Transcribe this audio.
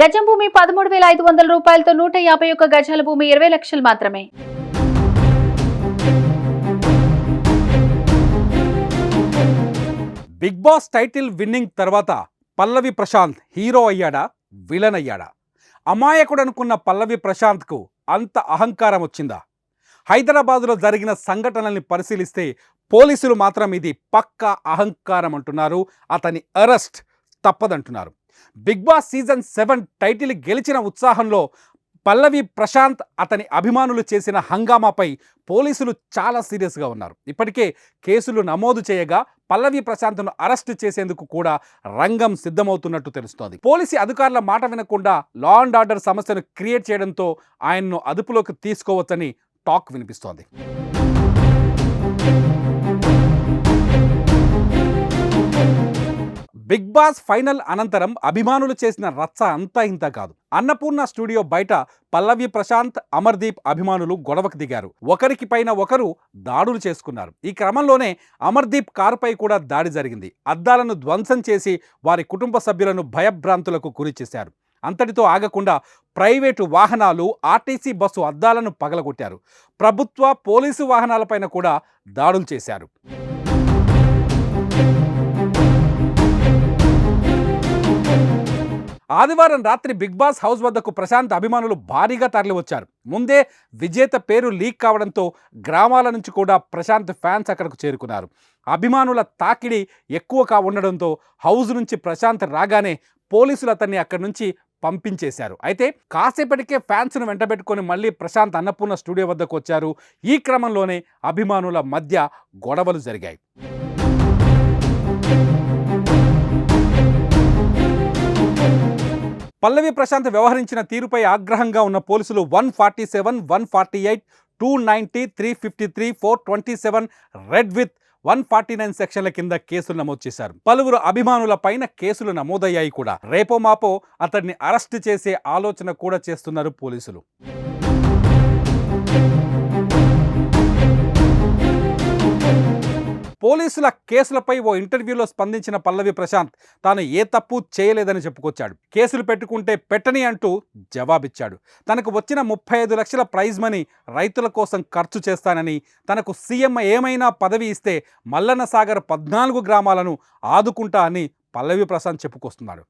గజం భూమి 13,500 రూపాయలతో 151 గజాల భూమి 20 లక్షలు మాత్రమే. బిగ్ బాస్ టైటిల్ విన్నింగ్ తర్వాత పల్లవి ప్రశాంత్ హీరో అయ్యాడా, విలన్ అయ్యాడా? అమాయకుడు అనుకున్న పల్లవి ప్రశాంత్కు అంత అహంకారం వచ్చిందా? హైదరాబాదులో జరిగిన సంఘటనల్ని పరిశీలిస్తే పోలీసులు మాత్రం ఇది పక్కా అహంకారం అంటున్నారు. అతని అరెస్ట్ తప్పదంటున్నారు. బిగ్ బాస్ సీజన్ 7 టైటిల్ గెలిచిన ఉత్సాహంలో పల్లవి ప్రశాంత్ అతని అభిమానులు చేసిన హంగామాపై పోలీసులు చాలా సీరియస్గా ఉన్నారు. ఇప్పటికే కేసులు నమోదు చేయగా పల్లవి ప్రశాంత్ను అరెస్ట్ చేసేందుకు కూడా రంగం సిద్ధమవుతున్నట్టు తెలుస్తోంది. పోలీసు అధికారుల మాట వినకుండా లా అండ్ ఆర్డర్ సమస్యను క్రియేట్ చేయడంతో ఆయన్ను అదుపులోకి తీసుకోవచ్చని టాక్ వినిపిస్తోంది. బిగ్ బాస్ ఫైనల్ అనంతరం అభిమానులు చేసిన రచ్చ అంతా ఇంత కాదు. అన్నపూర్ణ స్టూడియో బయట పల్లవి ప్రశాంత్, అమర్దీప్ అభిమానులు గొడవకు దిగారు. ఒకరికి పైన ఒకరు దాడులు చేసుకున్నారు. ఈ క్రమంలోనే అమర్దీప్ కారుపై కూడా దాడి జరిగింది. అద్దాలను ధ్వంసం చేసి వారి కుటుంబ సభ్యులను భయభ్రాంతులకు గురి చేశారు. అంతటితో ఆగకుండా ప్రైవేటు వాహనాలు, ఆర్టీసీ బస్సు అద్దాలను పగలగొట్టారు. ప్రభుత్వ, పోలీసు వాహనాలపైన కూడా దాడులు చేశారు. ఆదివారం రాత్రి బిగ్ బాస్ హౌస్ వద్దకు ప్రశాంత్ అభిమానులు భారీగా తరలివచ్చారు. ముందే విజేత పేరు లీక్ కావడంతో గ్రామాల నుంచి కూడా ప్రశాంత్ ఫ్యాన్స్ అక్కడకు చేరుకున్నారు. అభిమానుల తాకిడి ఎక్కువగా ఉండడంతో హౌస్ నుంచి ప్రశాంత్ రాగానే పోలీసులు అతన్ని అక్కడి నుంచి పంపించేశారు. అయితే కాసేపటికే ఫ్యాన్స్ను వెంటబెట్టుకొని మళ్ళీ ప్రశాంత్ అన్నపూర్ణ స్టూడియో వద్దకు వచ్చారు. ఈ క్రమంలోనే అభిమానుల మధ్య గొడవలు జరిగాయి. పల్లవి ప్రశాంత్ వ్యవహరించిన తీరుపై ఆగ్రహంగా ఉన్న పోలీసులు 147, 148, 290, 353, 427 రెడ్ విత్ 149 సెక్షన్ల కింద కేసులు నమోదు చేశారు. పలువురు అభిమానుల పైన కేసులు నమోదయ్యాయి కూడా. రేపో మాపో అతన్ని అరెస్ట్ చేసే ఆలోచన కూడా చేస్తున్నారు పోలీసులు. పోలీసుల కేసులపై ఓ ఇంటర్వ్యూలో స్పందించిన పల్లవి ప్రశాంత్ తాను ఏ తప్పు చేయలేదని చెప్పుకొచ్చాడు. కేసులు పెట్టుకుంటే పెట్టని అంటూ జవాబిచ్చాడు. తనకు వచ్చిన 35 లక్షల ప్రైజ్ మనీ రైతుల కోసం ఖర్చు చేస్తానని, తనకు సీఎం ఏమైనా పదవి ఇస్తే మల్లన్న సాగర్ 14 గ్రామాలను ఆదుకుంటా అని పల్లవి ప్రశాంత్ చెప్పుకొస్తున్నాడు.